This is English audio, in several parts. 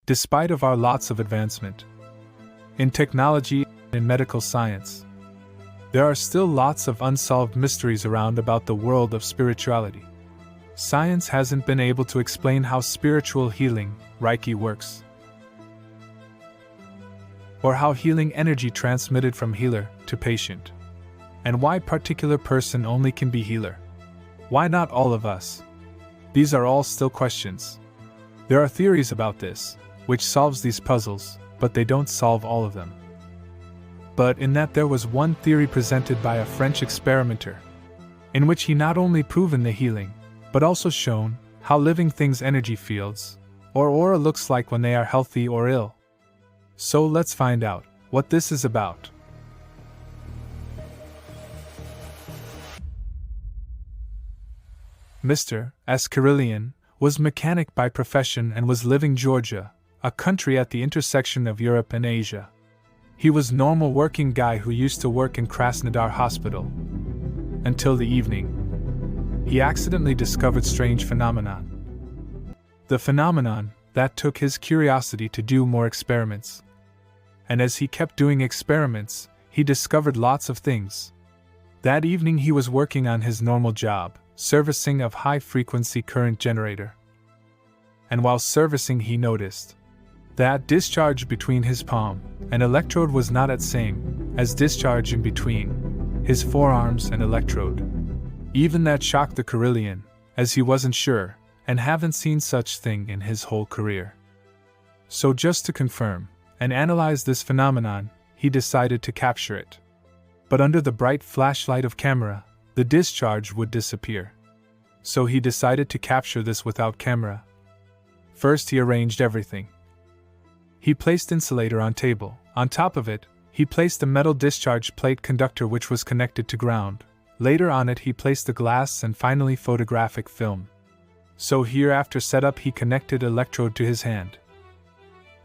Despite of our lots of advancement in technology and in medical science, there are still lots of unsolved mysteries around about the world of spirituality. Science hasn't been able to explain how spiritual healing, Reiki, works, or how healing energy transmitted from healer to patient, and why particular person only can be healer. Why not all of us? These are all still questions. There are theories about this, which solves these puzzles, but they don't solve all of them. But in that there was one theory presented by a French experimenter, in which he not only proven the healing, but also shown how living things' energy fields, or aura, looks like when they are healthy or ill. So let's find out what this is about. Mr. S. Kirlian was mechanic by profession and was living Georgia, a country at the intersection of Europe and Asia. He was normal working guy who used to work in Krasnodar hospital. Until the evening, he accidentally discovered strange phenomenon. The phenomenon that took his curiosity to do more experiments. And as he kept doing experiments, he discovered lots of things. That evening he was working on his normal job, servicing of high-frequency current generator. And while servicing he noticed that discharge between his palm and electrode was not at same as discharge in between his forearms and electrode. Even that shocked the Kirlian, as he wasn't sure, and haven't seen such thing in his whole career. So just to confirm and analyze this phenomenon, he decided to capture it. But under the bright flashlight of camera, the discharge would disappear. So he decided to capture this without camera. First he arranged everything. He placed insulator on table. On top of it, he placed a metal discharge plate conductor which was connected to ground. Later on it he placed the glass and finally photographic film. So here after setup he connected electrode to his hand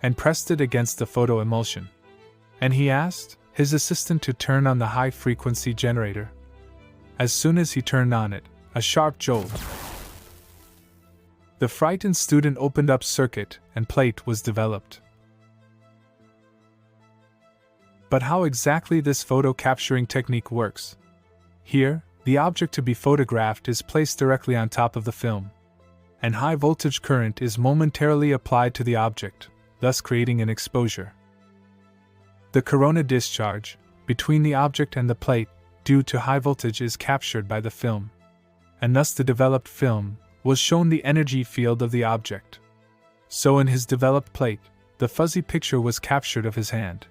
and pressed it against the photo emulsion. And he asked his assistant to turn on the high frequency generator. As soon as he turned on it, a sharp jolt. The frightened student opened up circuit and plate was developed. But how exactly this photo capturing technique works? Here, the object to be photographed is placed directly on top of the film, and high voltage current is momentarily applied to the object, thus creating an exposure. The corona discharge between the object and the plate due to high voltage is captured by the film, and thus the developed film was shown the energy field of the object. So in his developed plate, the fuzzy picture was captured of his hand.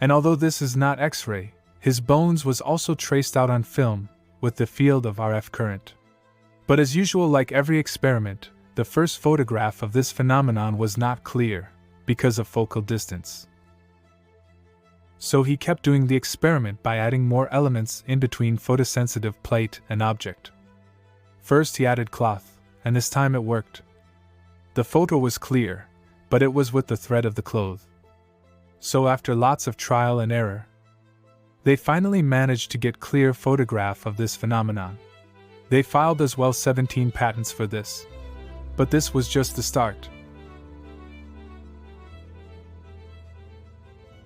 And although this is not X-ray, his bones was also traced out on film with the field of RF current. But as usual, like every experiment, the first photograph of this phenomenon was not clear because of focal distance. So he kept doing the experiment by adding more elements in between photosensitive plate and object. First he added cloth, and this time it worked. The photo was clear, but it was with the thread of the cloth. So after lots of trial and error, they finally managed to get clear photograph of this phenomenon. They filed as well 17 patents for this. But this was just the start.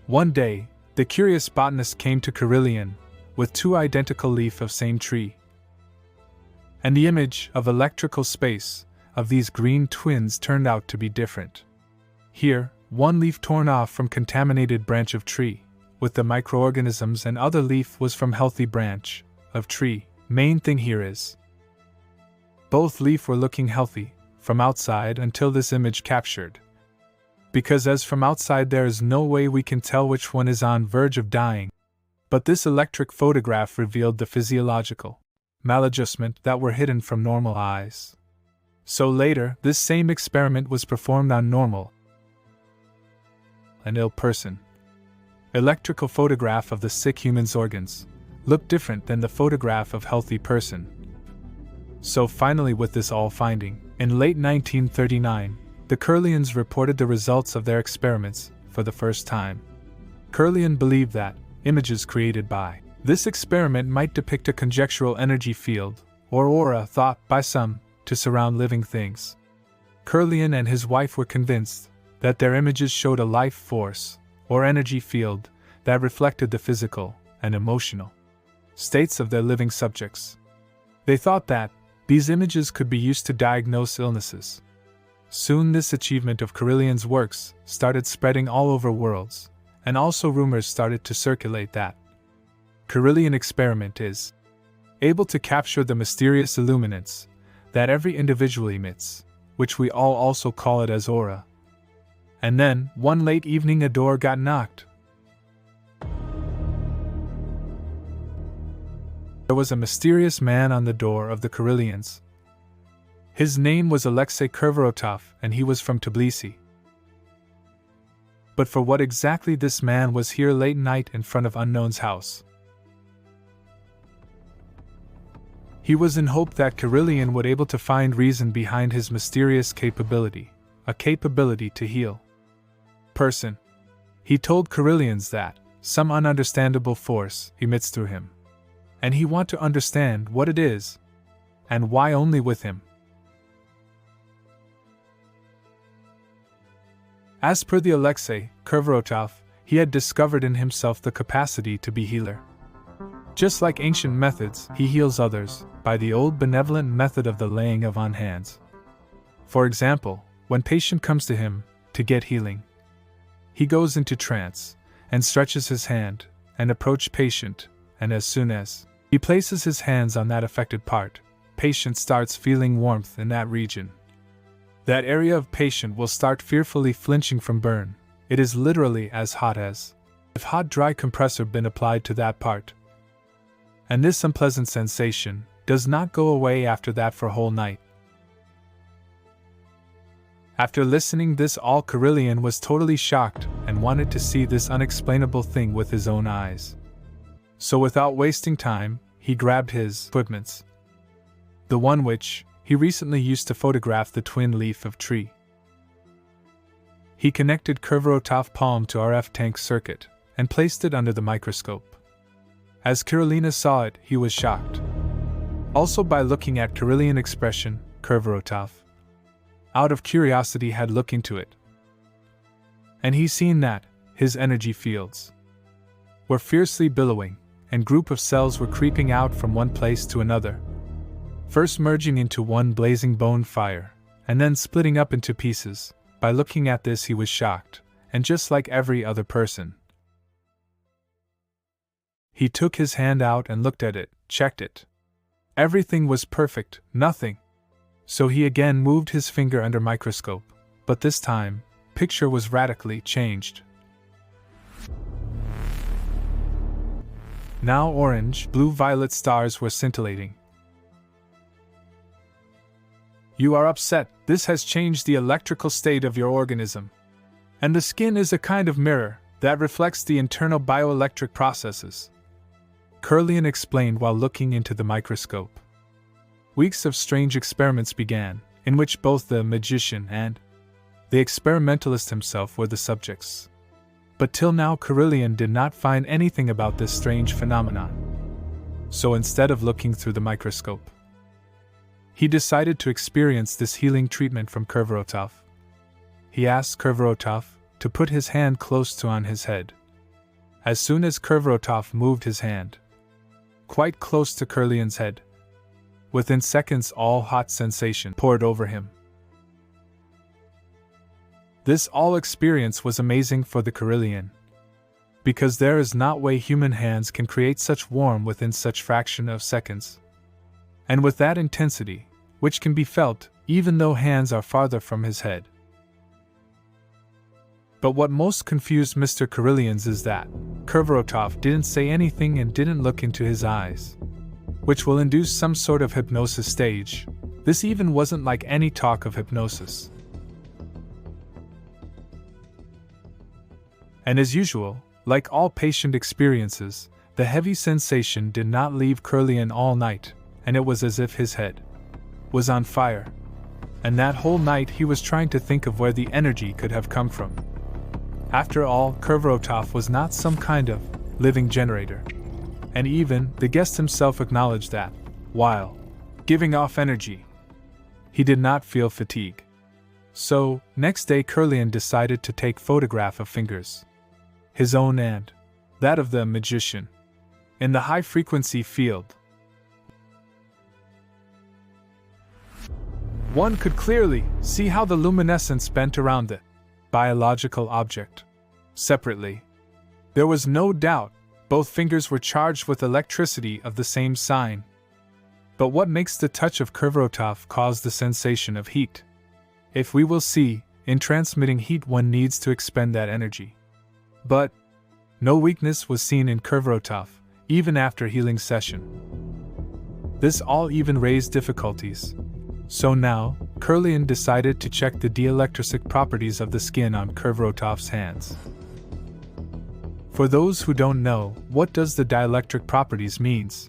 One day, the curious botanist came to Kirlian with 2 identical leaves of same tree. And the image of electrical space of these green twins turned out to be different. Here, one leaf torn off from contaminated branch of tree, with the microorganisms, and other leaf was from healthy branch of tree. Main thing here is, both leaf were looking healthy from outside until this image captured. Because as from outside there is no way we can tell which one is on verge of dying. But this electric photograph revealed the physiological maladjustment that were hidden from normal eyes. So later, this same experiment was performed on normal, an ill person. Electrical photograph of the sick human's organs looked different than the photograph of healthy person. So finally, with this all finding, in late 1939, the Kirlians reported the results of their experiments for the first time. Kirlian believed that images created by this experiment might depict a conjectural energy field, or aura, thought by some to surround living things. Kirlian and his wife were convinced that their images showed a life force, or energy field, that reflected the physical and emotional states of their living subjects. They thought that these images could be used to diagnose illnesses. Soon this achievement of Kirlian's works started spreading all over worlds, and also rumors started to circulate that Kirlian experiment is able to capture the mysterious illuminance that every individual emits, which we all also call it as aura. And then, one late evening, a door got knocked. There was a mysterious man on the door of the Kirlians. His name was Alexei Kirvorotov, and he was from Tbilisi. But for what exactly this man was here late night in front of unknown's house? He was in hope that Kirlian would able to find reason behind his mysterious capability, a capability to heal person. He told Kirlians that some ununderstandable force emits through him, and he want to understand what it is, and why only with him. As per the Alexei Kirvorotov, he had discovered in himself the capacity to be healer. Just like ancient methods, he heals others by the old benevolent method of the laying of on hands. For example, when patient comes to him to get healing, he goes into trance and stretches his hand and approach patient, and as soon as he places his hands on that affected part, patient starts feeling warmth in that region. That area of patient will start fearfully flinching from burn. It is literally as hot as if hot dry compressor been applied to that part. And this unpleasant sensation does not go away after that for a whole night. After listening this all, Kirlian was totally shocked and wanted to see this unexplainable thing with his own eyes. So without wasting time, he grabbed his equipments. The one which he recently used to photograph the twin leaf of tree. He connected Kirvorotov palm to RF tank circuit and placed it under the microscope. As Kirlian saw it, he was shocked. Also by looking at Kirlian expression, Kirvorotov, out of curiosity, had looked into it. And he seen that his energy fields were fiercely billowing, and group of cells were creeping out from one place to another, first merging into one blazing bone fire, and then splitting up into pieces. By looking at this, he was shocked, and just like every other person, he took his hand out and looked at it, checked it. Everything was perfect, nothing. So he again moved his finger under microscope, but this time, picture was radically changed. Now orange, blue, violet stars were scintillating. You are upset. This has changed the electrical state of your organism. And the skin is a kind of mirror that reflects the internal bioelectric processes, Kirlian explained while looking into the microscope. Weeks of strange experiments began, in which both the magician and the experimentalist himself were the subjects. But till now Kirlian did not find anything about this strange phenomenon. So instead of looking through the microscope, he decided to experience this healing treatment from Kirvorotov. He asked Kirvorotov to put his hand close to on his head. As soon as Kirvorotov moved his hand quite close to Kirlian's head, within seconds all hot sensation poured over him. This all experience was amazing for the Kirlian, because there is not way human hands can create such warmth within such fraction of seconds, and with that intensity, which can be felt even though hands are farther from his head. But what most confused Mr. Kirlians is that Kirvorotov didn't say anything and didn't look into his eyes, which will induce some sort of hypnosis stage. This even wasn't like any talk of hypnosis. And as usual, like all patient experiences, the heavy sensation did not leave Kirlian all night, and it was as if his head was on fire. And that whole night he was trying to think of where the energy could have come from. After all, Kirvorotov was not some kind of living generator. And even the guest himself acknowledged that, while giving off energy, he did not feel fatigue. So, next day Kirlian decided to take photograph of fingers. His own and that of the magician. In the high-frequency field, one could clearly see how the luminescence bent around the biological object. Separately, there was no doubt both fingers were charged with electricity of the same sign. But what makes the touch of Kirvorotov cause the sensation of heat? If we will see, in transmitting heat one needs to expend that energy. But no weakness was seen in Kirvorotov, even after healing session. This all even raised difficulties. So now, Kirlian decided to check the dielectric properties of the skin on Kirvorotov's hands. For those who don't know, what does the dielectric properties means?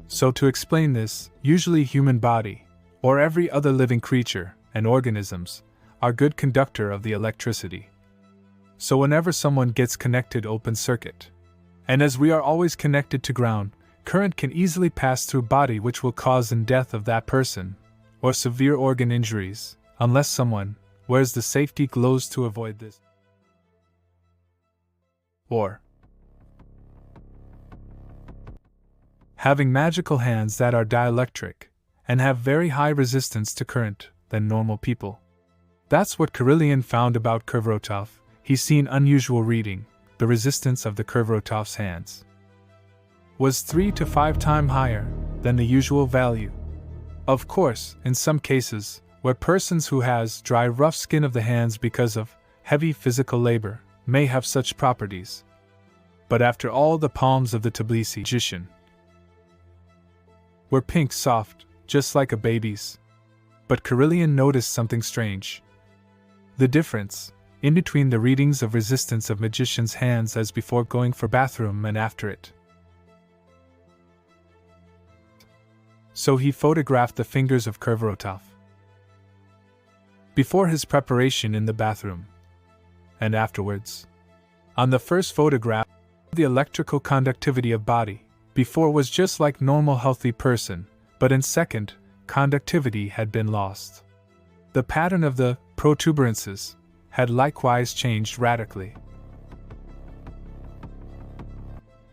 So to explain this, usually human body, or every other living creature, and organisms, are good conductor of the electricity. So whenever someone gets connected open circuit, and as we are always connected to ground, current can easily pass through body which will cause the death of that person, or severe organ injuries, unless someone wears the safety gloves to avoid this. Or having magical hands that are dielectric, and have very high resistance to current than normal people. That's what Kirlian found about Kirvorotov. He's seen unusual reading. The resistance of the Kirvorotov's hands was 3 to 5 times higher than the usual value. Of course, in some cases, where persons who has dry rough skin of the hands because of heavy physical labor may have such properties. But after all, the palms of the Tbilisi magician were pink soft, just like a baby's. But Kirlian noticed something strange. The difference in between the readings of resistance of magician's hands as before going for bathroom and after it. So he photographed the fingers of Kirvorotov before his preparation in the bathroom, and afterwards. On the first photograph, the electrical conductivity of body before was just like normal healthy person, but in second, conductivity had been lost. The pattern of the protuberances had likewise changed radically.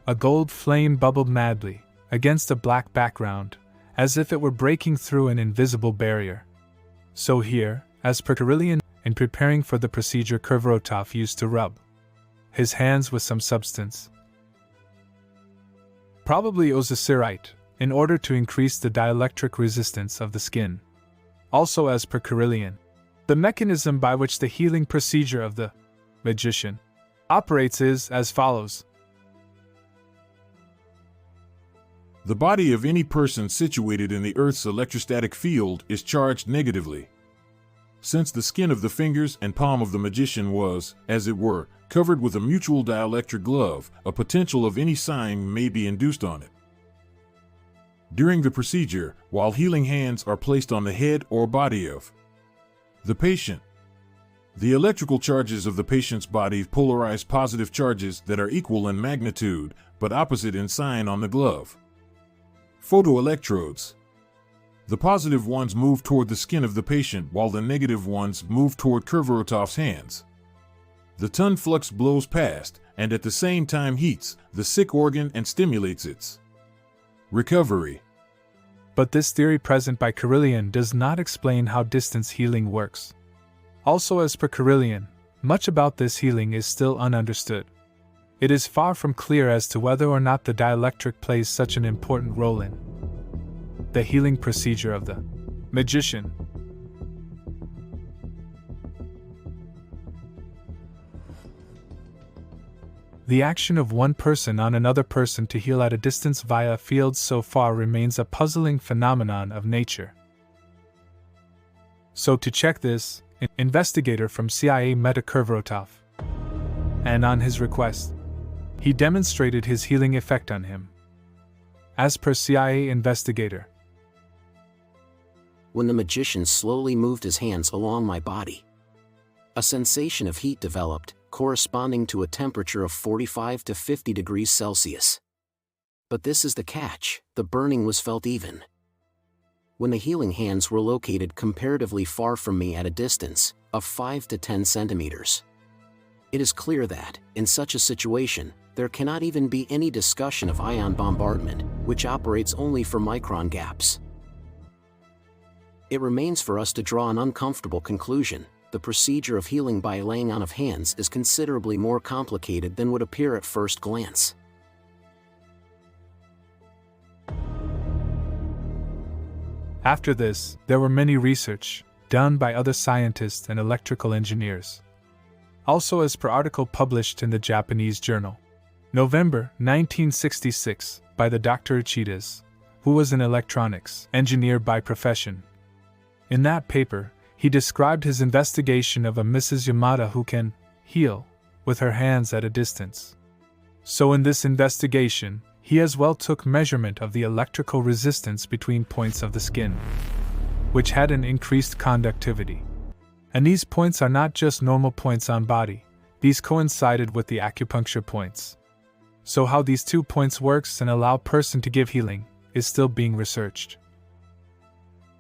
A gold flame bubbled madly against a black background, as if it were breaking through an invisible barrier. So here, as per Kirlian, in preparing for the procedure, Kirvorotov used to rub his hands with some substance, probably ozosirite, in order to increase the dielectric resistance of the skin. Also, as per Kirlian, the mechanism by which the healing procedure of the magician operates is as follows. The body of any person situated in the Earth's electrostatic field is charged negatively. Since the skin of the fingers and palm of the magician was, as it were, covered with a mutual dielectric glove, a potential of any sign may be induced on it. During the procedure, while healing hands are placed on the head or body of the patient, the electrical charges of the patient's body polarize positive charges that are equal in magnitude but opposite in sign on the glove. Photoelectrodes. The positive ones move toward the skin of the patient while the negative ones move toward Kirvorotov's hands. The ton flux blows past and at the same time heats the sick organ and stimulates its recovery. But this theory present by Kirlian does not explain how distance healing works. Also, as per Kirlian, much about this healing is still ununderstood. It is far from clear as to whether or not the dielectric plays such an important role in the healing procedure of the magician. The action of one person on another person to heal at a distance via fields so far remains a puzzling phenomenon of nature. So to check this, an investigator from CIA met Kirvorotov, and on his request, he demonstrated his healing effect on him. As per CIA investigator, when the magician slowly moved his hands along my body, a sensation of heat developed, corresponding to a temperature of 45 to 50 degrees Celsius. But this is the catch, the burning was felt even when the healing hands were located comparatively far from me at a distance, of 5 to 10 centimeters. It is clear that, in such a situation, there cannot even be any discussion of ion bombardment, which operates only for micron gaps. It remains for us to draw an uncomfortable conclusion. The procedure of healing by laying on of hands is considerably more complicated than would appear at first glance. After this, there were many research done by other scientists and electrical engineers. Also, as per article published in the Japanese journal, November 1966, by the Dr. Ichidas, who was an electronics engineer by profession. In that paper, he described his investigation of a Mrs. Yamada who can heal with her hands at a distance. So in this investigation, he as well took measurement of the electrical resistance between points of the skin, which had an increased conductivity. And these points are not just normal points on body, these coincided with the acupuncture points. So how these 2 points works and allow person to give healing is still being researched.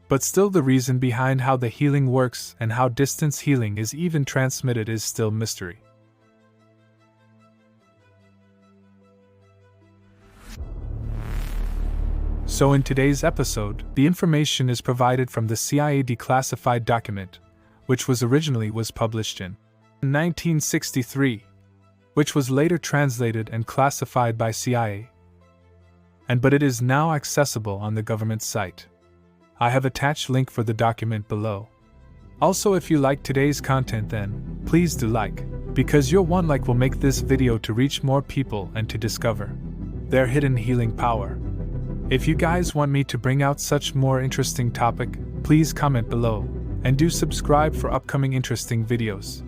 But still the reason behind how the healing works and how distance healing is even transmitted is still mystery. So in today's episode, the information is provided from the CIA declassified document, which was published in 1963, which was later translated and classified by CIA. But it is now accessible on the government site. I have attached link for the document below. Also, if you like today's content, then please do like, because your one like will make this video to reach more people and to discover their hidden healing power. If you guys want me to bring out such more interesting topic, please comment below, and do subscribe for upcoming interesting videos.